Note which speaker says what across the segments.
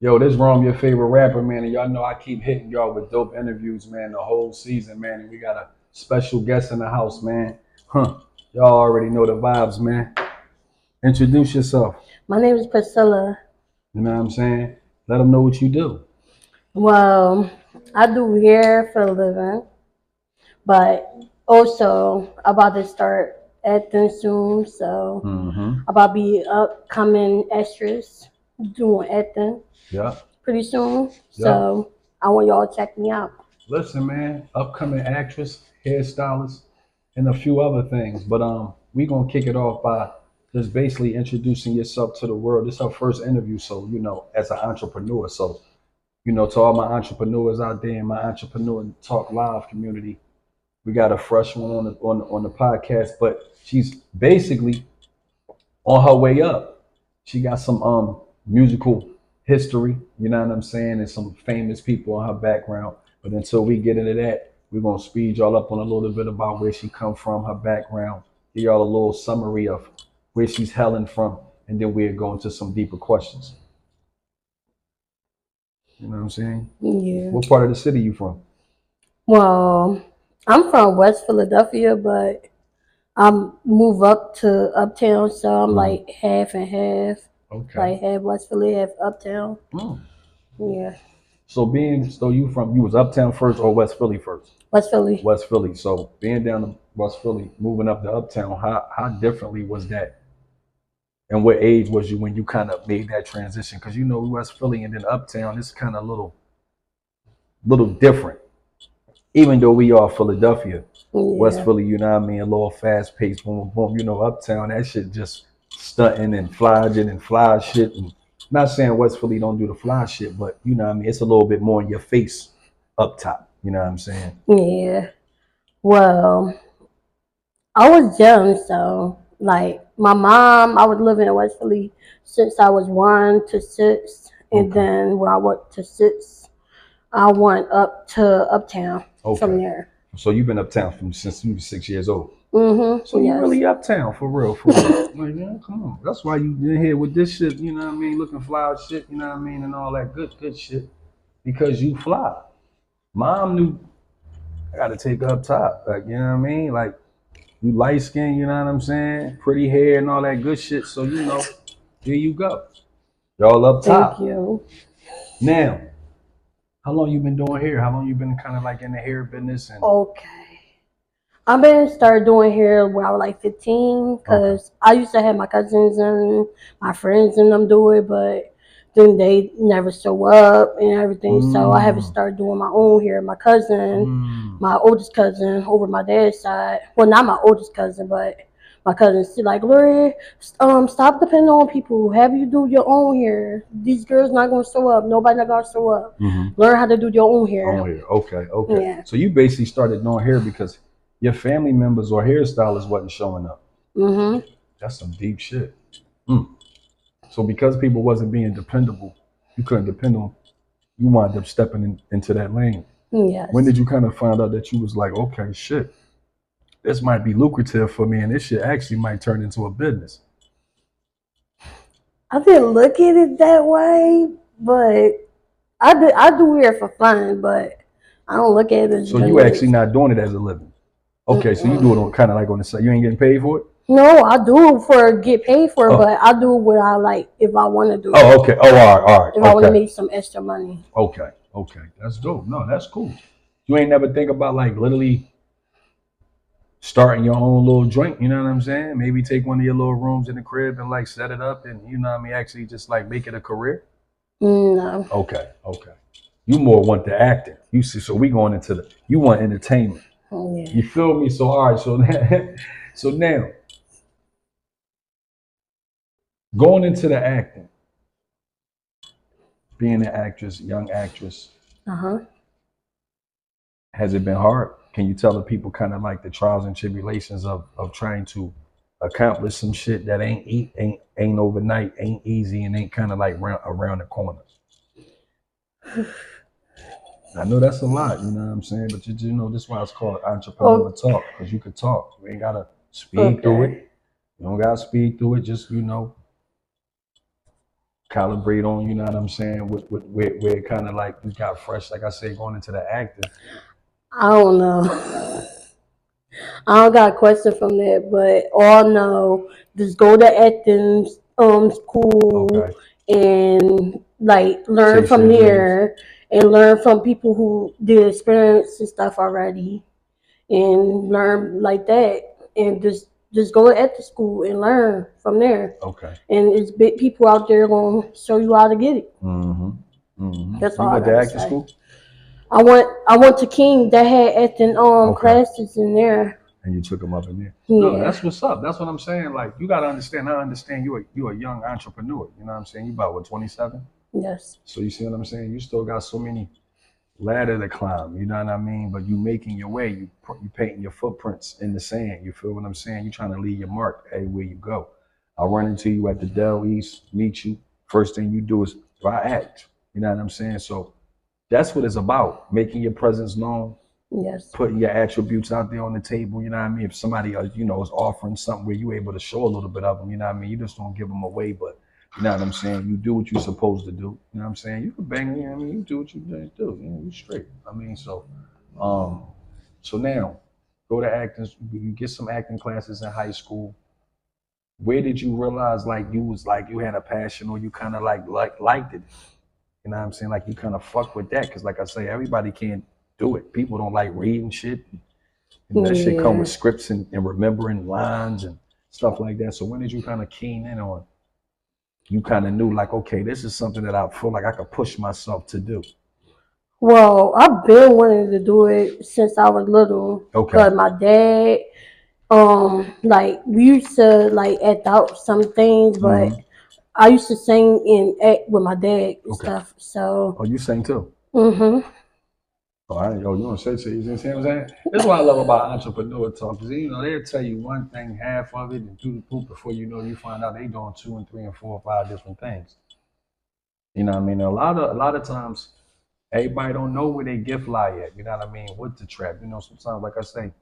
Speaker 1: Yo, this Rome, your favorite rapper, man, and y'all know I keep hitting y'all with dope interviews, man, the whole season, man. And we got a special guest in the house, man. Huh. Y'all already know the vibes, man. Introduce yourself.
Speaker 2: My name is Priscilla.
Speaker 1: You know what I'm saying? Let them know what you do.
Speaker 2: Well, I do hair for a living, but also about to start acting soon. So
Speaker 1: Mm-hmm.
Speaker 2: about to be upcoming extras doing acting
Speaker 1: Yeah.
Speaker 2: pretty soon.
Speaker 1: Yeah.
Speaker 2: So I want y'all to check me out.
Speaker 1: Listen, man, upcoming actress, hairstylist, and a few other things. But we gonna kick it off by just basically introducing yourself to the world. This is our first interview, so as an entrepreneur. So, to all my entrepreneurs out there in my entrepreneur talk live community, we got a fresh one on the podcast, but she's basically on her way up. She got some musical history, you know what I'm saying, and some famous people in her background. But until we get into that, we're gonna speed y'all up on a little bit about where she come from, her background, give y'all a little summary of where she's hailing from, and then we'll go into some deeper questions. You know what I'm saying?
Speaker 2: Yeah.
Speaker 1: What part of the city you from?
Speaker 2: Well, I'm from West Philadelphia, but I move up to Uptown, so I'm like half and half.
Speaker 1: Okay.
Speaker 2: Like half West Philly, half Uptown.
Speaker 1: Mm.
Speaker 2: Yeah.
Speaker 1: So you was Uptown first or West Philly first?
Speaker 2: West Philly.
Speaker 1: West Philly. So being down to West Philly, moving up to Uptown, how differently was that? And what age was you when you kind of made that transition? Because West Philly and then Uptown is kind of little different. Even though we are Philadelphia, West Philly, you know what I mean, a little fast paced, boom, boom. Uptown, that shit just stunting and flogging and fly shit. And not saying West Philly don't do the fly shit, but you know what I mean, it's a little bit more in your face up top. You know what I'm saying?
Speaker 2: Yeah. Well, I was young, so like my mom, I was living in West Philly since I was 1 to 6, and
Speaker 1: Okay.
Speaker 2: then when I went to 6, I went up to Uptown from there.
Speaker 1: So you've been uptown since you were 6 years old.
Speaker 2: Mm-hmm.
Speaker 1: So you really uptown for real, for real. Like, yeah, come on. That's why you in here with this shit, you know what I mean, looking fly as shit, you know what I mean, and all that good shit. Because you fly. Mom knew I gotta take her up top. Like, you know what I mean? Like you light skin, you know what I'm saying? Pretty hair and all that good shit. So here you go. Y'all up top.
Speaker 2: Thank you.
Speaker 1: Now, how long you been doing hair? How long you been kind of like in the hair business? And
Speaker 2: Okay. I've been started doing hair when I was like 15, because I used to have my cousins and my friends and them do it, but then they never show up and everything. So I haven't started doing my own hair. My cousin, my oldest cousin over my dad's side, well, not my oldest cousin, but my cousin, she's like, Lori, stop depending on people. Have you do your own hair. These girls not gonna show up. Nobody not gonna show up. Learn how to do your own hair.
Speaker 1: Oh, yeah. Okay.
Speaker 2: Yeah.
Speaker 1: So you basically started doing hair because your family members or hairstylists wasn't showing up. That's some deep shit. So because people wasn't being dependable, you couldn't depend on. You wound up stepping into that lane.
Speaker 2: Yes.
Speaker 1: When did you kind of find out that you was like, okay, shit, this might be lucrative for me, and this shit actually might turn into a business?
Speaker 2: I didn't look at it that way, but I do hair for fun, but I don't look at it as
Speaker 1: So you actually not doing it as a living. Okay, so you do it on kind of like on the side. You ain't getting paid for it?
Speaker 2: No, I do it for get paid for it, but I do what I like if I want to do it.
Speaker 1: Oh, okay. Oh, all right.
Speaker 2: If I want to make some extra money.
Speaker 1: Okay. That's dope. No, that's cool. You ain't never think about like literally starting your own little joint, you know what I'm saying? Maybe take one of your little rooms in the crib and like set it up and you know what I mean, actually just like make it a career?
Speaker 2: No.
Speaker 1: Okay. You more want the acting. You see, so we going into you want entertainment.
Speaker 2: Yeah.
Speaker 1: You feel me? So all right, so now going into the acting, being an actress, young actress, has it been hard? Can you tell the people kind of like the trials and tribulations of trying to accomplish some shit that ain't overnight, ain't easy, and ain't kind of like around the corner? I know that's a lot, you know what I'm saying, but you know this is why it's called entrepreneur talk, because you can talk. You ain't gotta speed through it. You don't gotta speed through it. Just calibrate on, you know what I'm saying, where it kind of like you got fresh, like I say, going into the acting?
Speaker 2: I don't know. I don't got a question from that, but all I know, just go to acting school
Speaker 1: Okay.
Speaker 2: and like learn
Speaker 1: Chase
Speaker 2: from
Speaker 1: your dreams.
Speaker 2: there and learn from people who did experience and stuff already and learn like that and just go to acting school and learn from there.
Speaker 1: Okay.
Speaker 2: And it's big people out there gonna show you how to get it.
Speaker 1: Mm-hmm. Mm-hmm.
Speaker 2: That's
Speaker 1: You
Speaker 2: all I
Speaker 1: went to
Speaker 2: gotta
Speaker 1: acting
Speaker 2: say.
Speaker 1: school?
Speaker 2: I went to King that had acting
Speaker 1: Okay.
Speaker 2: classes in there.
Speaker 1: And you took them up in there. No,
Speaker 2: Yeah.
Speaker 1: that's what's up. That's what I'm saying. Like you gotta understand. I understand you a young entrepreneur. You know what I'm saying? You about what, 27?
Speaker 2: Yes.
Speaker 1: So you see what I'm saying? You still got so many ladder to climb. You know what I mean? But you making your way. You painting your footprints in the sand. You feel what I'm saying? You trying to leave your mark everywhere you go. I run into you at the Del East, meet you. First thing you do is I act. You know what I'm saying? So that's what it's about. Making your presence known,
Speaker 2: Yes.
Speaker 1: putting your attributes out there on the table. You know what I mean? If somebody, is offering something where you able to show a little bit of them, you know what I mean? You just don't give them away, but you know what I'm saying? You do what you're supposed to do. You know what I'm saying? You can bang me. I mean, you do what you do. You know, you straight. I mean, um, so now go to acting. You get some acting classes in high school. Where did you realize like you was like you had a passion or you kind of like liked it? You know what I'm saying? Like you kind of fuck with that because, like I say, everybody can't do it. People don't like reading shit. And that shit come
Speaker 2: Yeah.
Speaker 1: with scripts and remembering lines and stuff like that. So when did you kind of keen in on? You kind of knew like, okay, this is something that I feel like I could push myself to do.
Speaker 2: Well, I've been wanting to do it since I was little.
Speaker 1: Okay.
Speaker 2: Cause my dad, like we used to like act out some things, but
Speaker 1: Mhm.
Speaker 2: I used to sing and act with my dad and
Speaker 1: Okay.
Speaker 2: stuff. So.
Speaker 1: Oh, you sing too?
Speaker 2: Mhm.
Speaker 1: All right, yo, you want to say, you see what I'm saying? That's what I love about entrepreneur talk, because they'll tell you one thing, half of it, and do the poop before you know you find out they doing two and three and four or five different things. You know what I mean? A lot of times everybody don't know where their gift lie at. You know what I mean? With the trap. Sometimes like I say,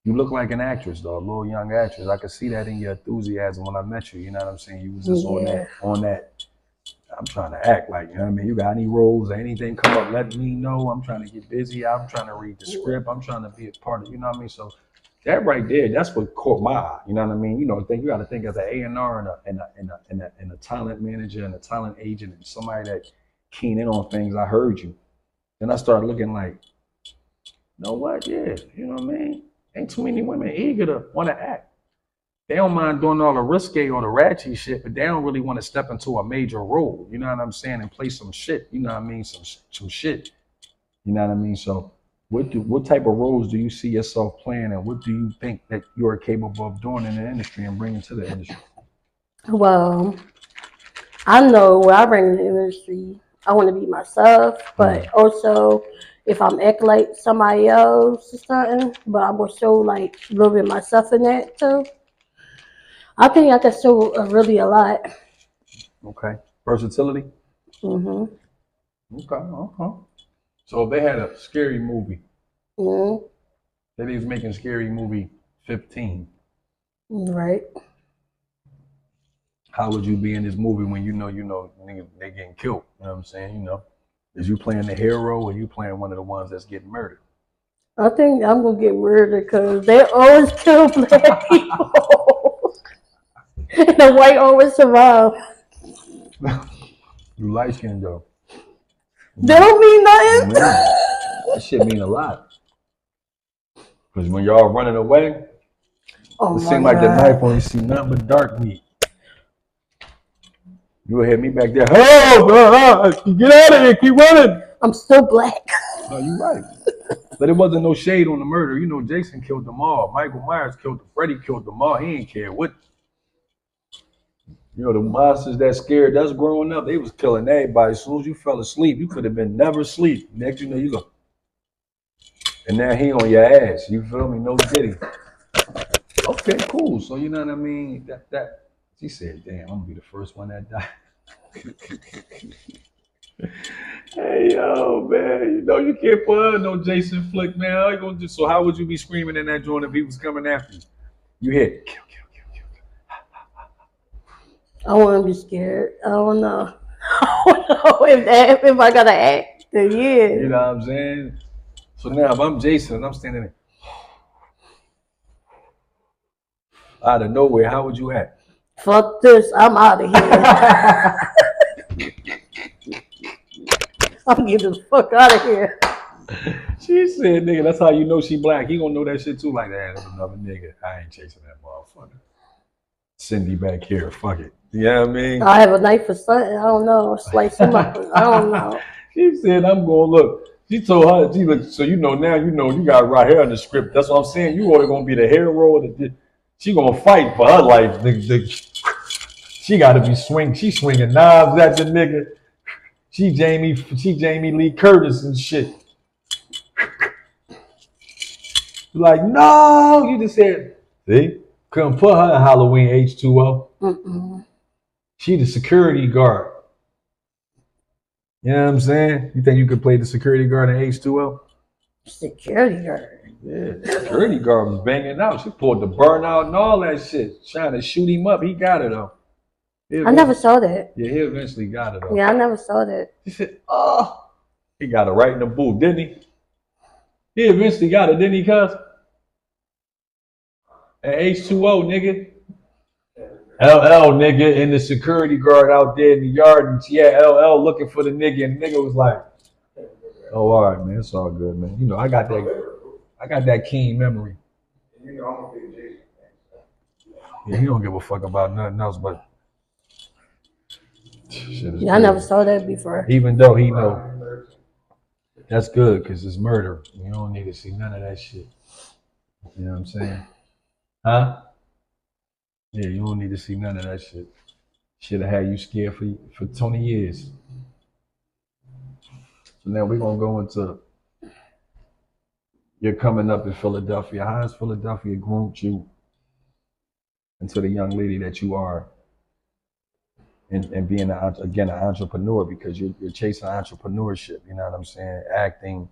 Speaker 1: you look like an actress though, a little young actress. I could see that in your enthusiasm when I met you. You know what I'm saying? You was just
Speaker 2: Yeah.
Speaker 1: on that. I'm trying to act like, you know what I mean? You got any roles or anything come up, let me know. I'm trying to get busy. I'm trying to read the script. I'm trying to be a part of, you know what I mean? So that right there, that's what caught my eye. You know what I mean? You got to think as an A&R and a talent manager and a talent agent and somebody that keen in on things. I heard you. Then I started looking like, you know what? Yeah, you know what I mean? Ain't too many women eager to want to act. They don't mind doing all the risque or the ratchet shit, but they don't really want to step into a major role. You know what I'm saying? And play some shit. You know what I mean? Some shit. You know what I mean? So what type of roles do you see yourself playing, and what do you think that you're capable of doing in the industry and bringing to the industry?
Speaker 2: Well, I know what I bring to the industry. I want to be myself, but also if I'm acting like somebody else or something, but I'm gonna show like a little bit of myself in that too. I think I can show really a lot.
Speaker 1: Okay. Versatility.
Speaker 2: Mhm.
Speaker 1: Okay. Okay. So if they had a scary movie,
Speaker 2: Mhm.
Speaker 1: that is making scary movie 15.
Speaker 2: Right.
Speaker 1: How would you be in this movie when niggas, they getting killed? You know what I'm saying? Is you playing the hero or you playing one of the ones that's getting murdered?
Speaker 2: I think I'm gonna get murdered because they always kill black people, and the white always survive.
Speaker 1: You light skinned though.
Speaker 2: They don't mean
Speaker 1: Man,
Speaker 2: nothing.
Speaker 1: that shit mean a lot. Because when y'all running away,
Speaker 2: Oh
Speaker 1: it
Speaker 2: my
Speaker 1: seem like the knife
Speaker 2: god!
Speaker 1: only see nothing but dark meat. You will hit me back there. Oh, get out of here, keep running.
Speaker 2: I'm still black.
Speaker 1: No, you right. But it wasn't no shade on the murder. Jason killed them all. Michael Myers killed them. Freddy killed them all. He ain't care what. The monsters that scared us growing up, they was killing everybody. As soon as you fell asleep, you could have been never asleep. Next you know, you go. And now he on your ass. You feel me? No diddy. Okay, cool. So you know what I mean? That she said, damn, I'm gonna be the first one that died. Hey yo, man, you can't put her no Jason flick, man. How you gonna do? So how would you be screaming in that joint if he was coming after you? You hit kill, kill, kill, kill.
Speaker 2: I wouldn't be scared. I don't know. I don't know if I gotta act. Then yeah.
Speaker 1: You know what I'm saying? So now if I'm Jason and I'm standing there out of nowhere, how would you act?
Speaker 2: Fuck this. I'm out of here. I'm getting the fuck out of here.
Speaker 1: She said, nigga, that's how you know she black. He gonna know that shit too. Like, that. That's another nigga. I ain't chasing that motherfucker. Cindy back here. Fuck it. You know what I mean?
Speaker 2: I have a knife or something. I don't know. Slice him up. I don't know.
Speaker 1: She said, I'm going to look. She told her, she looked, so you know now, you know, you got right here in the script. That's what I'm saying. You are going to be the hero. She going to fight for her life. She got to be swinging. She swinging knives at the nigga. She Jamie Lee Curtis and shit. Like, no, you just said, see? Couldn't put her in Halloween H2O.
Speaker 2: Mm-mm.
Speaker 1: She the security guard. You know what I'm saying? You think you could play the security guard in H2O?
Speaker 2: Security guard.
Speaker 1: Yeah, the security guard was banging out. She pulled the burnout and all that shit, trying to shoot him up. He got it though.
Speaker 2: I never saw that.
Speaker 1: Yeah, he eventually got it though.
Speaker 2: Yeah, I never saw that.
Speaker 1: He said, oh, he got it right in the booth, didn't he? He eventually got it, didn't he, cuz? At H2O, nigga. LL, nigga, and the security guard out there in the yard, and she had LL looking for the nigga, and the nigga was like, oh, all right, man, it's all good, man. You know, I got that keen memory. Yeah, he don't give a fuck about nothing else but shit.
Speaker 2: Yeah, I never saw that before.
Speaker 1: Even though he know that's good because it's murder. You don't need to see none of that shit. You know what I'm saying? Huh? Yeah, you don't need to see none of that shit. Should have had you scared for 20 years. So now we're gonna go into you're coming up in Philadelphia. How has Philadelphia groomed you into the young lady that you are? And being an entrepreneur, because you're chasing entrepreneurship, you know what I'm saying? Acting,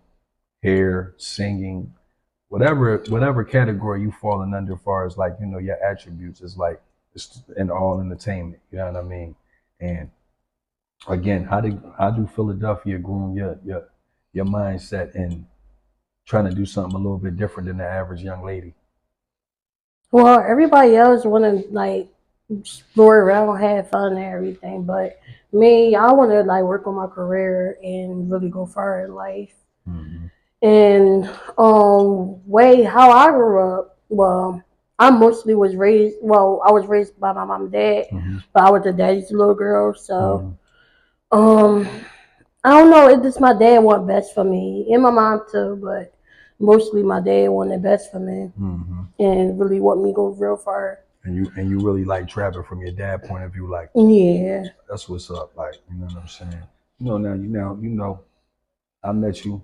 Speaker 1: hair, singing, whatever category you fall in under, as far as like, you know, your attributes is like it's in all entertainment, you know what I mean? And again, how do Philadelphia groom your mindset in trying to do something a little bit different than the average young lady?
Speaker 2: Well, everybody else want to like explore around, have fun and everything, but me, I want to like work on my career and really go far in life.
Speaker 1: Mm-hmm.
Speaker 2: And way how I grew up, well, I mostly was raised. Well, I was raised by my mom and dad,
Speaker 1: Mm-hmm.
Speaker 2: but I was the daddy's little girl. So,
Speaker 1: Mm-hmm.
Speaker 2: I don't know. It just my dad want best for me and my mom too, but mostly my dad wanted best for me
Speaker 1: Mm-hmm.
Speaker 2: and really want me to go real far.
Speaker 1: And you really like trapping from your dad point of view, like
Speaker 2: Yeah,
Speaker 1: that's what's up, like, you know what I'm saying? You know, now you know I met you.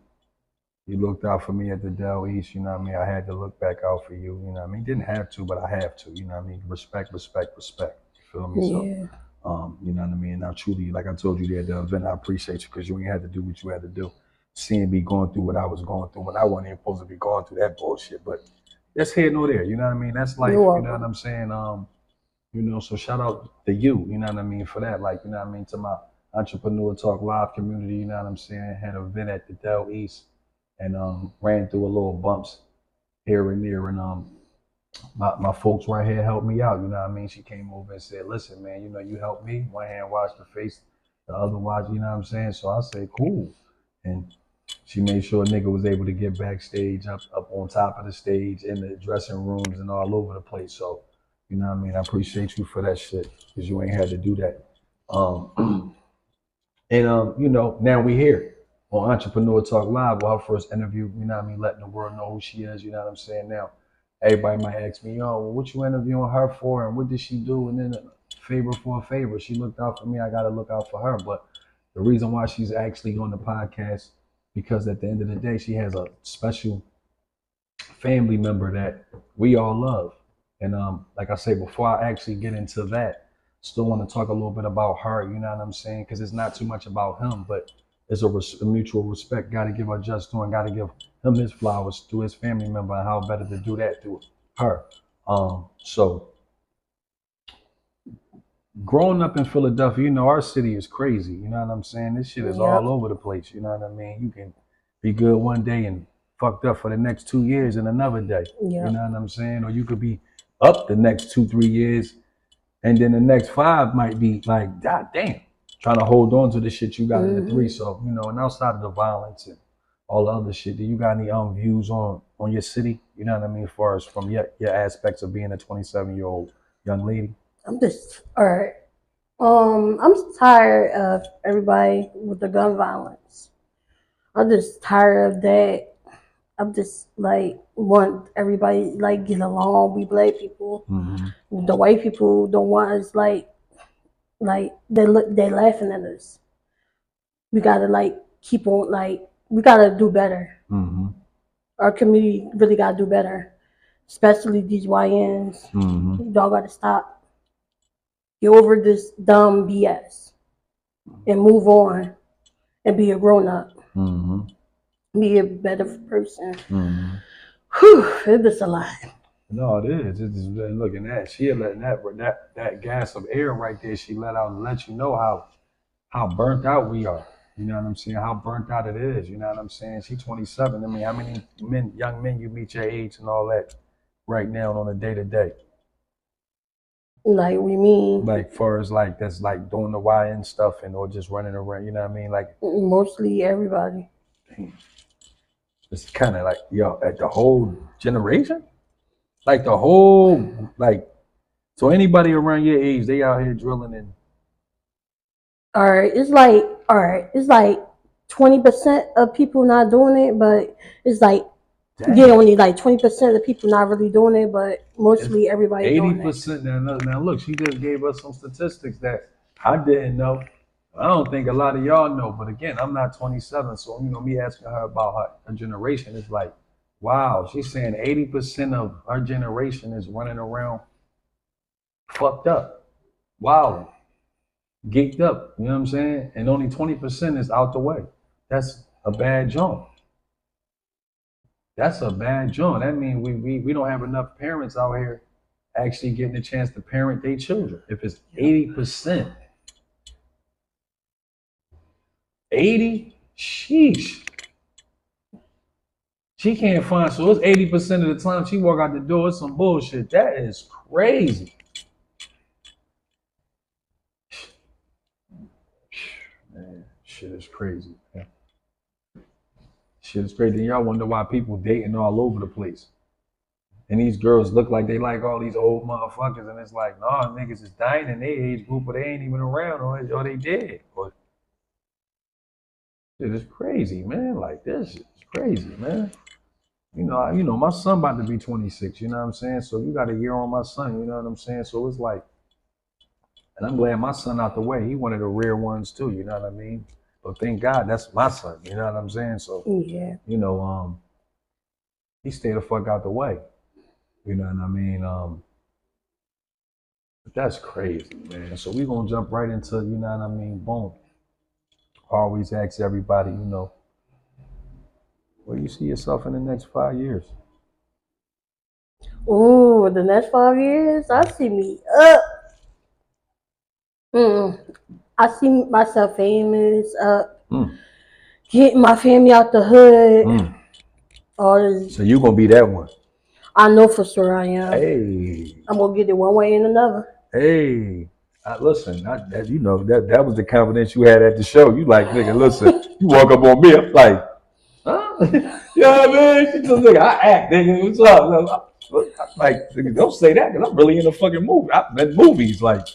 Speaker 1: You looked out for me at the Del East, you know what I mean? I had to look back out for you, you know what I mean? Didn't have to, but I have to, you know what I mean? Respect. You feel me?
Speaker 2: yeah.
Speaker 1: So, you know what I mean? And I truly, like I told you there at the event, I appreciate you because you ain't had to do what you had to do. Seeing me going through what I was going through when I wasn't even supposed to be going through that bullshit. But that's here nor there, you know what I mean? That's life, you know what I'm saying? You know, so shout out to you know what I mean, for that. Like, you know what I mean, to my Entrepreneur Talk Live community, you know what I'm saying? Had an event at the Del East and ran through a little bumps here and there. And my folks right here helped me out, you know what I mean? She came over and said, listen, man, you know, you helped me. One hand wash the face, the other wash, you know what I'm saying? So I said, cool. And she made sure a nigga was able to get backstage, up on top of the stage, in the dressing rooms and all over the place. So, you know what I mean? I appreciate you for that shit, because you ain't had to do that. You know, now we here on Entrepreneur Talk Live, our first interview, you know what I mean, letting the world know who she is, you know what I'm saying? Now, everybody might ask me, yo, well, what you interviewing her for, and what did she do? And then a favor for a favor. She looked out for me, I gotta look out for her. But the reason why she's actually on the podcast, because at the end of the day, she has a special family member that we all love. And like I say, before I actually get into that, still want to talk a little bit about her, you know what I'm saying? Because it's not too much about him, but it's a mutual respect. Got to give her just doing, got to give him his flowers through his family member, and how better to do that through her. So growing up in Philadelphia, you know, our city is crazy. You know what I'm saying? This shit is all
Speaker 2: Yep.
Speaker 1: over the place. You know what I mean? You can be good one day and fucked up for the next 2 years and another day. You
Speaker 2: Yep.
Speaker 1: know what I'm saying? Or you could be up the next 2, 3 years, and then the next five might be like, God damn, trying to hold on to the shit you got in the three. So, you know, and outside of the violence and all the other shit, do you got any views on your city? You know what I mean? As far as from your aspects of being a 27-year-old young lady.
Speaker 2: I'm just all right. I'm tired of everybody with the gun violence. I'm just tired of that. I'm just like want everybody like get along. We black people, the white people don't want us like they laughing at us. We gotta like keep on like we gotta do better. Our community really gotta do better, especially these YNs. Y'all gotta stop. Get over this dumb BS and move on and be a grown up. Be a better person. Whew, it's a lot.
Speaker 1: No, it is. It's just looking at that. She letting that gas of air right there. She let out and let you know how burnt out we are. You know what I'm saying? How burnt out it is. You know what I'm saying? She's 27. I mean, how many young men you meet your age and all that right now on a day to day?
Speaker 2: Like we mean
Speaker 1: Like far as like that's like doing the YN stuff and or just running around. You know what I mean? Like
Speaker 2: mostly everybody.
Speaker 1: it's kind of like at the whole generation, like the whole like. So anybody around your age, they out here drilling and.
Speaker 2: All right, it's like 20% of people not doing it, but it's like only like 20% of people not really doing it, but mostly everybody doing it.
Speaker 1: 80%. Now look, she just gave us some statistics that I didn't know. I don't think a lot of y'all know, but again, I'm not 27, so you know me asking her about her generation is like, wow, she's saying 80% of her generation is running around fucked up, wow, geeked up. You know what I'm saying? And only 20% is out the way. That's a bad joint. That's a bad joint. That means we don't have enough parents out here actually getting a chance to parent their children. If it's 80%, 80, sheesh. She can't find, so it's 80% of the time she walk out the door, it's some bullshit. That is crazy. Man, shit is crazy. Man. Shit is crazy. Y'all wonder why people dating all over the place. And these girls look like they like all these old motherfuckers, and it's like, nah, niggas is dying in their age group, but they ain't even around, or they dead. But shit is crazy, man. Like this shit is crazy, man. You know, my son about to be 26. You know what I'm saying? So you got a year on my son. You know what I'm saying? So it's like, and I'm glad my son out the way. He one of the rare ones too. You know what I mean? But thank God that's my son. You know what I'm saying? So
Speaker 2: Yeah.
Speaker 1: you know, he stay the fuck out the way. You know what I mean? But that's crazy, man. So we gonna jump right into, you know what I mean? Boom. Always ask everybody, you know, where you see yourself in the next 5 years?
Speaker 2: Ooh, the next 5 years, I see me up. I see myself famous, getting my family out the hood. All this.
Speaker 1: So you gonna be that one?
Speaker 2: I know for sure I am.
Speaker 1: Hey.
Speaker 2: I'm gonna get it one way and another.
Speaker 1: Hey. Listen, you know that was the confidence you had at the show. You like, nigga, listen, you walk up on me, I'm like, huh? You know what I mean? She just nigga, I act, nigga. What's up? I'm like, nigga, don't say that, because I'm really in a fucking movie. I'm in movies, like,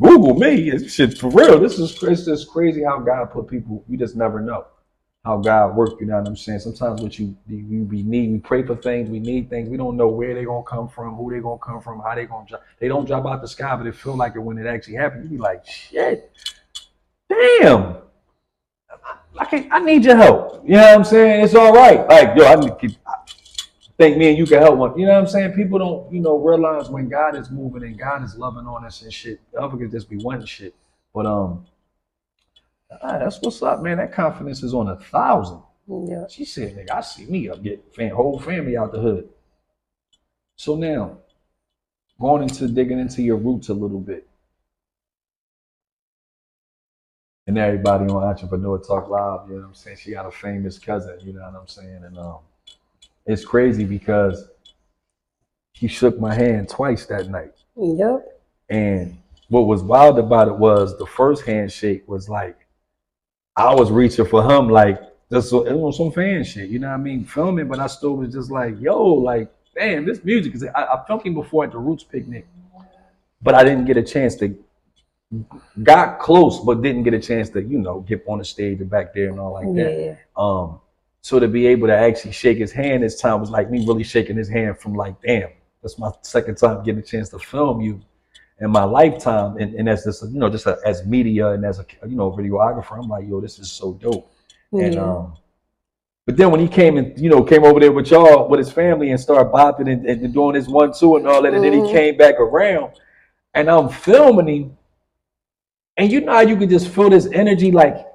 Speaker 1: Google me. It's shit for real. This is crazy how God put people. We just never know how God worked. You know what I'm saying? Sometimes what we pray for things, we need things. We don't know where they're gonna come from, who they're gonna come from, how they gonna drop. They don't drop out the sky, but it feel like it when it actually happens. You be like, shit, damn. I need your help. You know what I'm saying? It's all right. Like, yo, I think me and you can help one. You know what I'm saying? People don't, you know, realize when God is moving and God is loving on us and shit. Other could just be one shit. But that's what's up, man. That confidence is on 1,000.
Speaker 2: Yeah.
Speaker 1: She said, nigga, I see me up get whole family out the hood. So now, going into digging into your roots a little bit. and everybody on Entrepreneur Talk Live. You know what I'm saying? She got a famous cousin. You know what I'm saying? And it's crazy because he shook my hand twice that night.
Speaker 2: Yep.
Speaker 1: And what was wild about it was the first handshake was like I was reaching for him like just it was some fan shit. You know what I mean? Filming, but I still was just like, yo, like, damn, this music is. I filmed him before at the Roots picnic, but I didn't get a chance to. Got close, but didn't get a chance to, get on the stage and back there and all like that.
Speaker 2: Yeah.
Speaker 1: So to be able to actually shake his hand this time was like me really shaking his hand from like, damn, that's my second time getting a chance to film you in my lifetime. And as this, as media and as a, videographer, I'm like, yo, this is so dope.
Speaker 2: Yeah.
Speaker 1: And but then when he came and came over there with y'all with his family and started bopping and doing his 1-2 and all that, and then he came back around and I'm filming him. And you know how you could just feel this energy, like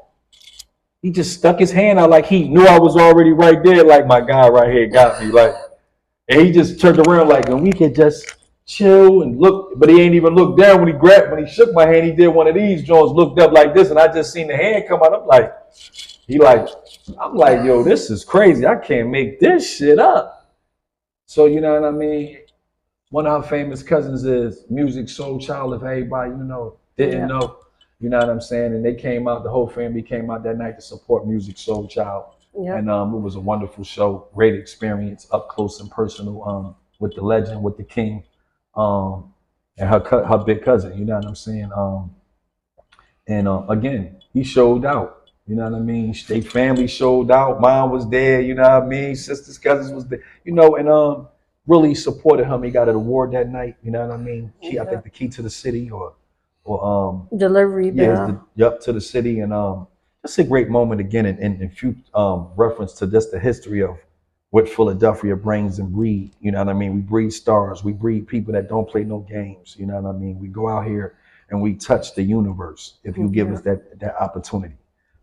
Speaker 1: he just stuck his hand out, like he knew I was already right there, like my guy right here got me, like, and he just turned around like, and we could just chill and look, but he ain't even looked down when he shook my hand. He did one of these Jones, looked up like this, and I just seen the hand come out. I'm like, yo, this is crazy. I can't make this shit up. So you know what I mean? One of her famous cousins is Music Soul Child. If everybody didn't know. You know what I'm saying? And they came out, the whole family came out that night to support Music Soul Child. Yep. And it was a wonderful show, great experience, up close and personal with the legend, with the king, and her big cousin, you know what I'm saying? Again, he showed out, you know what I mean? They family showed out, mom was there, you know what I mean? Sisters, cousins was there, and really supported him. He got an award that night, you know what I mean? I think the key to the city or
Speaker 2: delivery
Speaker 1: bell. To the city. And that's a great moment again in few reference to just the history of what Philadelphia brings and breed. You know what I mean? We breed stars, we breed people that don't play no games, you know what I mean? We go out here and we touch the universe if you give us that opportunity.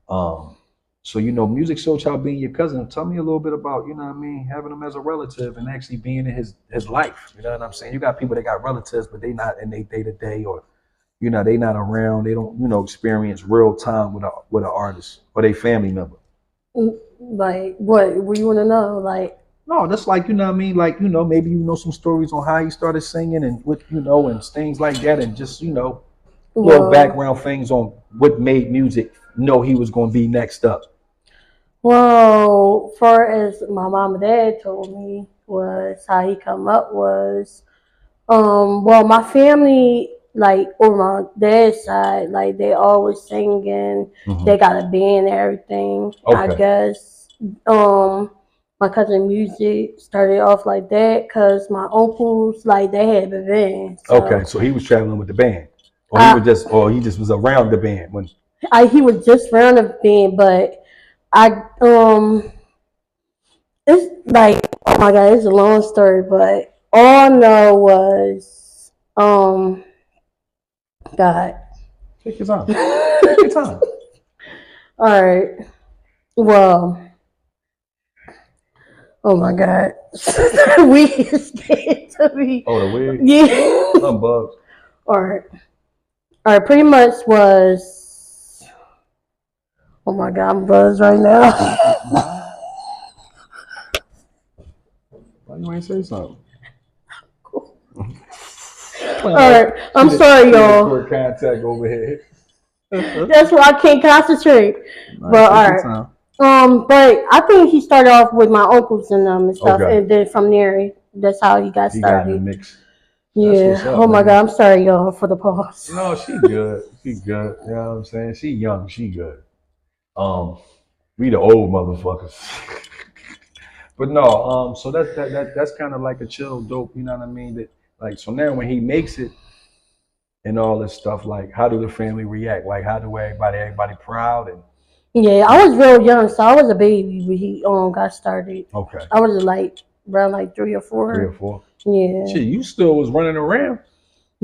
Speaker 1: So Music Soul Child being your cousin, tell me a little bit about, you know what I mean, having him as a relative and actually being in his life. You know what I'm saying? You got people that got relatives, but they not in their day-to-day, or they not around. They don't, experience real time with an artist or their family member.
Speaker 2: Like what you want to know? Like
Speaker 1: no, that's like what I mean. Like maybe some stories on how he started singing and what and things like that, and just little background things on what made music he was going to be next up.
Speaker 2: Well, far as my mom and dad told me was how he come up was, well, my family, like on my dad's side, like they always singing. They got a band and everything. Okay. I guess my cousin Music started off like that because my uncles, like, they had a band.
Speaker 1: So. Okay, so he was traveling with the band, or he just was around the band when.
Speaker 2: He was just around the band, but it's like, oh my god, it's a long story, but all I know was God.
Speaker 1: Take your time. Take your time.
Speaker 2: All right. Well, oh my god, weed is getting to me.
Speaker 1: Oh, the weed.
Speaker 2: Yeah.
Speaker 1: Some bugs.
Speaker 2: All right. Pretty much was. Oh my god, I'm buzzed right now.
Speaker 1: Why you ain't say something?
Speaker 2: All right, I'm sorry, y'all.
Speaker 1: Contact over here.
Speaker 2: That's why I can't concentrate. But all right. But I think he started off with my uncles and them and stuff, and then from there, that's how he got started.
Speaker 1: He got in the mix.
Speaker 2: Yeah. Oh my god, I'm sorry, y'all, for the pause.
Speaker 1: No, she good. She good. You know what I'm saying? She young. She good. We the old motherfuckers. But no, so that's kind of like a chill, dope. You know what I mean? That like, so now when he makes it and all this stuff, like, how do the family react? Like, how do everybody proud? And
Speaker 2: yeah, I was real young, so I was a baby when he got started.
Speaker 1: Okay.
Speaker 2: I was like around like 3 or 4.
Speaker 1: 3 or 4.
Speaker 2: Yeah.
Speaker 1: Shit, you still was running around.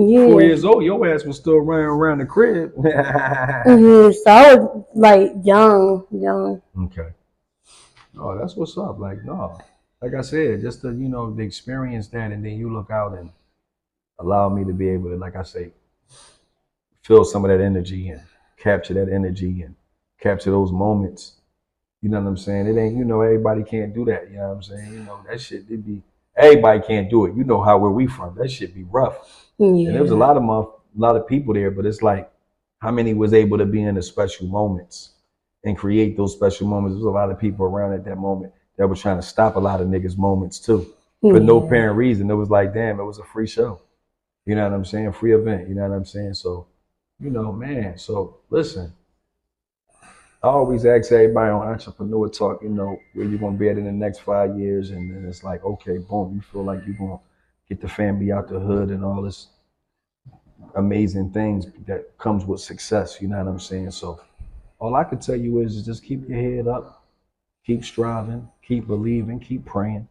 Speaker 2: Yeah.
Speaker 1: 4 years old, your ass was still running around the crib.
Speaker 2: So I was like young.
Speaker 1: Okay. Oh, that's what's up. Like, no, like I said, just to to experience that, and then you look out and allow me to be able to, like I say, feel some of that energy and capture that energy and capture those moments. You know what I'm saying? It ain't, everybody can't do that. You know what I'm saying? That shit, everybody can't do it. You know where we from. That shit be rough. And there was a lot of people there, but it's like, how many was able to be in the special moments and create those special moments? There was a lot of people around at that moment that were trying to stop a lot of niggas' moments too. For no apparent reason. It was like, damn, it was a free show. You know what I'm saying? Free event. You know what I'm saying? So, man. So listen, I always ask everybody on Entrepreneur Talk, where you're gonna be at in the next 5 years, and then it's like, okay, boom, you feel like you're gonna get the family out the hood and all this amazing things that comes with success. You know what I'm saying? So all I can tell you is just keep your head up, keep striving, keep believing, keep praying.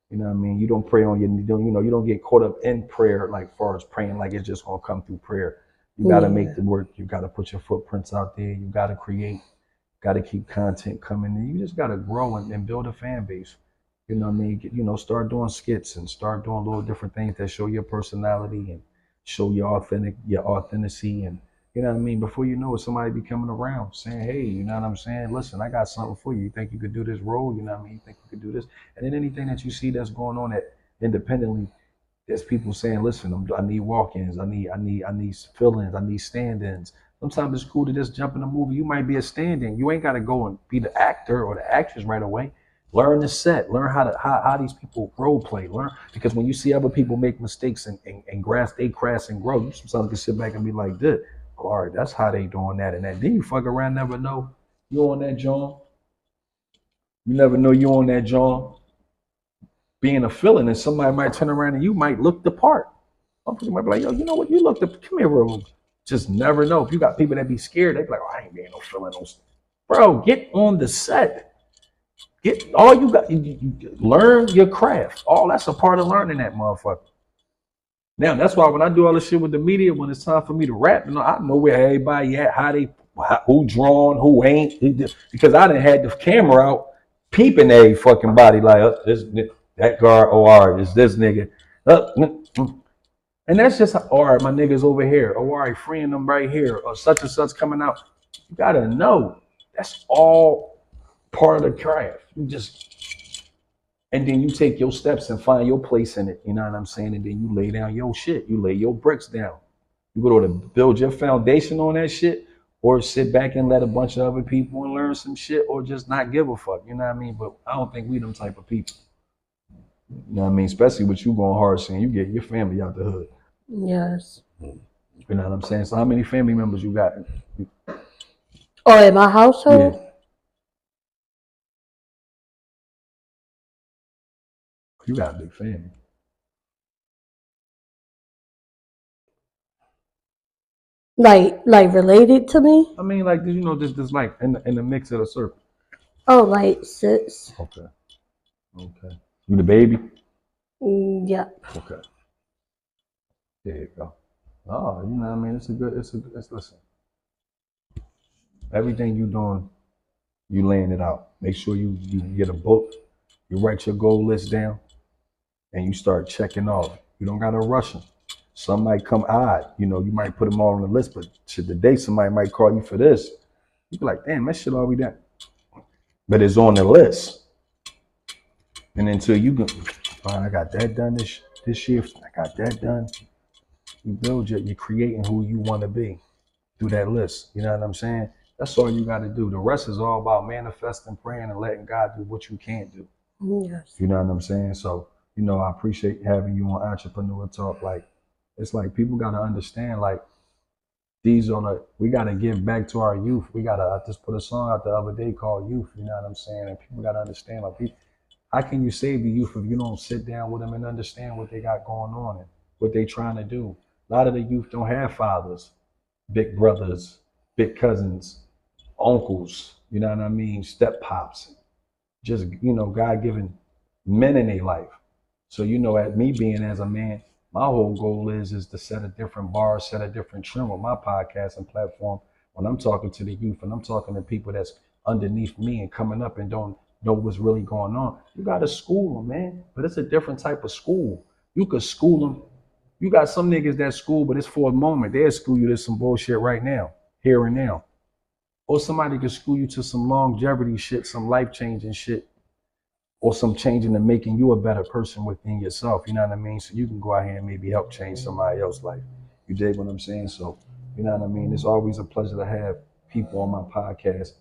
Speaker 1: You know what I mean? You don't pray on you don't get caught up in prayer like far as praying like it's just gonna come through prayer. You gotta make the work, you gotta put your footprints out there, you gotta create, gotta keep content coming in. You just gotta grow and build a fan base. You know what I mean? Start doing skits and start doing little different things that show your personality and show your authenticity, and you know what I mean? Before you know it, somebody be coming around saying, hey, you know what I'm saying? Listen, I got something for you. You think you could do this role? You know what I mean? You think you could do this? And then anything that you see that's going on that independently, there's people saying, listen, I need walk-ins, I need fill-ins, I need stand-ins. Sometimes it's cool to just jump in a movie. You might be a stand-in. You ain't got to go and be the actor or the actress right away. Learn the set. Learn how these people role play. Learn, because when you see other people make mistakes and they crash and grow, you sometimes can sit back and be like, "This, all right, that's how they doing that and that." Then you fuck around, never know you on that John. You never know you on that John. Being a villain, and somebody might turn around and you might look the part. Some people might be like, "Yo, you know what? You look the come here, bro." Just never know. If you got people that be scared, they be like, "Oh, I ain't being no villain." Bro, get on the set. Get all you got. You learn your craft. All that's a part of learning that motherfucker. Now that's why when I do all this shit with the media, when it's time for me to rap, I know where everybody at, who drawn, who ain't, because I done had the camera out, peeping every fucking body like that guard. Oh, all right, it's this nigga. And that's just all right. My niggas over here. Oh, all right, freeing them right here, or such and such coming out. You gotta know that's all part of the craft. And then you take your steps and find your place in it. You know what I'm saying? And then you lay down your shit. You lay your bricks down. You go to build your foundation on that shit, or sit back and let a bunch of other people and learn some shit, or just not give a fuck. You know what I mean? But I don't think we them type of people. You know what I mean? Especially with you going hard saying you get your family out the hood.
Speaker 2: Yes.
Speaker 1: You know what I'm saying? So how many family members you got?
Speaker 2: Oh, in my household?
Speaker 1: Yeah. You got a big family.
Speaker 2: Like related to me?
Speaker 1: I mean, like, just like in the mix of the circle.
Speaker 2: Oh, like 6.
Speaker 1: Okay. You the baby?
Speaker 2: Yeah.
Speaker 1: Okay. There you go. Oh, you know what I mean? Listen. Everything you doing, you laying it out. Make sure you get a book, you write your goal list down, and you start checking off. You don't gotta rush them. Some might come odd, you might put them all on the list, but today somebody might call you for this. You be like, damn, that shit already done. But it's on the list. And until you go, all right, I got that done this shift, I got that done. You build you're creating who you want to be through that list. You know what I'm saying? That's all you got to do. The rest is all about manifesting, praying, and letting God do what you can't do.
Speaker 2: Yes.
Speaker 1: You know what I'm saying? So, I appreciate having you on Entrepreneur Talk. Like, it's like people got to understand, like, we got to give back to our youth. I just put a song out the other day called Youth. You know what I'm saying? And people got to understand, like, how can you save the youth if you don't sit down with them and understand what they got going on and what they trying to do? A lot of the youth don't have fathers, big brothers, big cousins, uncles, you know what I mean? Step pops, just, God-given men in their life. So, at me being as a man, my whole goal is to set a different bar, set a different trim with my podcast and platform. When I'm talking to the youth and I'm talking to people that's underneath me and coming up and don't know what's really going on, you got to school them, man. But it's a different type of school. You could school them. You got some niggas that school, but it's for a moment. They'll school you to some bullshit right now, here and now. Or somebody could school you to some longevity shit, some life-changing shit, or some changing and making you a better person within yourself. You know what I mean? So you can go out here and maybe help change somebody else's life. You dig what I'm saying? So, you know what I mean? It's always a pleasure to have people on my podcast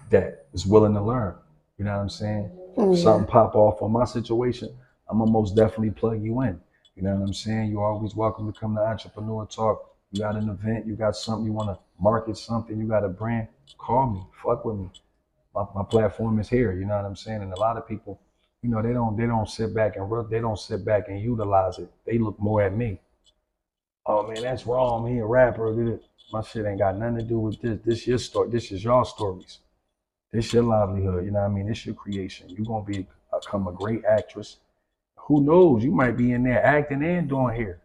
Speaker 1: that is willing to learn. You know what I'm saying? If something pop off on my situation, I'm gonna most definitely plug you in. You know what I'm saying? You're always welcome to come to Entrepreneur Talk. You got an event, you got something, you want to market something, you got a brand, call me, fuck with me. My platform is here. You know what I'm saying? And a lot of people, you know, they don't sit back and they don't sit back and utilize it. They look more at me. Oh man, that's wrong. He a rapper. My shit ain't got nothing to do with this. This your story. This is your stories. This your livelihood. You know what I mean? This your creation. You're gonna become a great actress. Who knows? You might be in there acting and doing hair.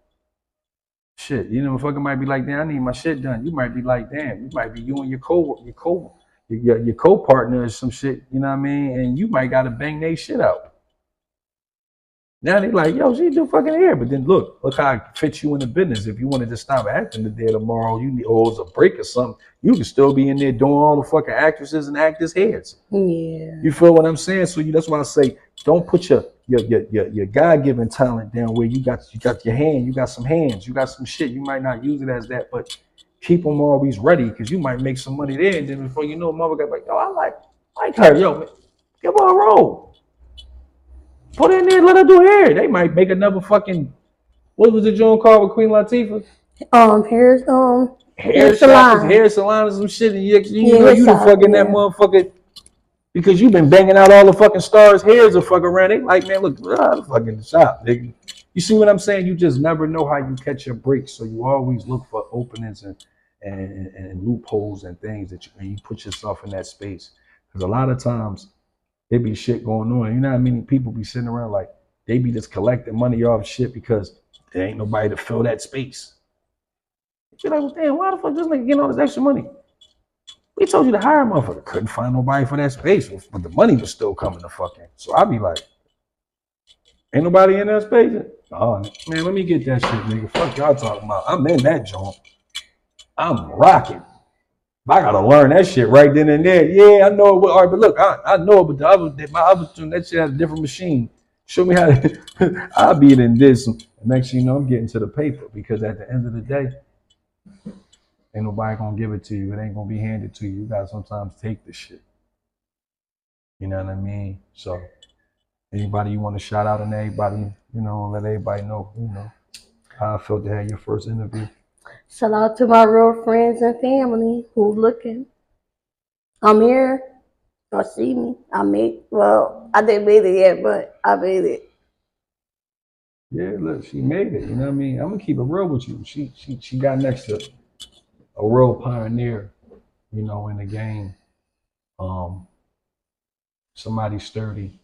Speaker 1: Shit, you know, fucking might be like, damn, I need my shit done. You might be like, damn, you might be you and your co-partner or some shit, you know what I mean? And you might gotta bang their shit out. Now they like, yo, she do fucking hair. But then look how it fits you in the business. If you wanted to stop acting today or tomorrow, you need or it's a break or something, you can still be in there doing all the fucking actresses and actors' heads.
Speaker 2: Yeah.
Speaker 1: You feel what I'm saying? So that's why I say don't put your God-given talent down where you got your hand, you got some hands, you got some shit. You might not use it as that, but keep them always ready because you might make some money there. And then before you know, mother got like, yo, I like her, yo, man, give her a role. Put her in there, let her do hair. They might make another fucking what was the joint called with Queen Latifah? Hair salon. Hair salon or some shit. And you know you the fucking that motherfucker because you been banging out all the fucking stars' hairs or fuck around. They like, man, look, the fucking shop, nigga. You see what I'm saying? You just never know how you catch your breaks. So you always look for openings and loopholes and things that you put yourself in that space. Because a lot of times there be shit going on. You know how many people be sitting around like they be just collecting money off shit because there ain't nobody to fill that space. You're like, well, damn, why the fuck this nigga getting all this extra money? We told you to hire a motherfucker. Couldn't find nobody for that space, but the money was still coming to fucking. So I be like, ain't nobody in that space? Oh, man, let me get that shit, nigga. Fuck y'all talking about. I'm in that joint. I'm rocking. I gotta learn that shit right then and there. Yeah, I know it. All right, but look, I know it, but my other tune, that shit has a different machine. Show me how to. I'll be in this. And next thing you know, I'm getting to the paper because at the end of the day, ain't nobody gonna give it to you. It ain't gonna be handed to you. You gotta sometimes take the shit. You know what I mean? So, anybody you want to shout out and everybody, you know, let everybody know, you know, how I felt to have your first interview.
Speaker 2: Shout out to my real friends and family who looking. I'm here. Y'all see me. I didn't make it yet, but I made it.
Speaker 1: Yeah, look, she made it. You know what I mean? I'm gonna keep it real with you. She got next to a real pioneer, you know, in the game. Somebody sturdy,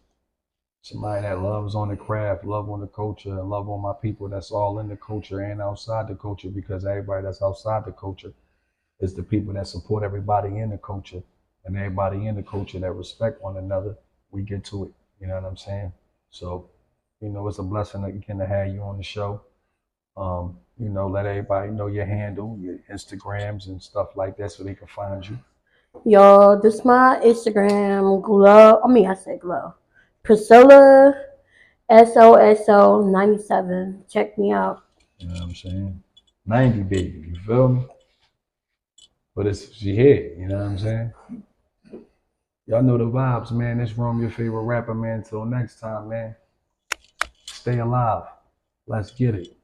Speaker 1: somebody that loves on the craft, love on the culture, and love on my people that's all in the culture and outside the culture because everybody that's outside the culture is the people that support everybody in the culture and everybody in the culture that respect one another. We get to it. You know what I'm saying? So, you know, it's a blessing again to have you on the show. You know, let everybody know your handle, your Instagrams and stuff like that so they can find you.
Speaker 2: Yo, this my Instagram glow. I said glow. Priscilla SOSO97. Check me out.
Speaker 1: You know what I'm saying? 90 baby, you feel me? But she here, you know what I'm saying? Y'all know the vibes, man. This Rome, your favorite rapper, man. Until next time, man. Stay alive. Let's get it.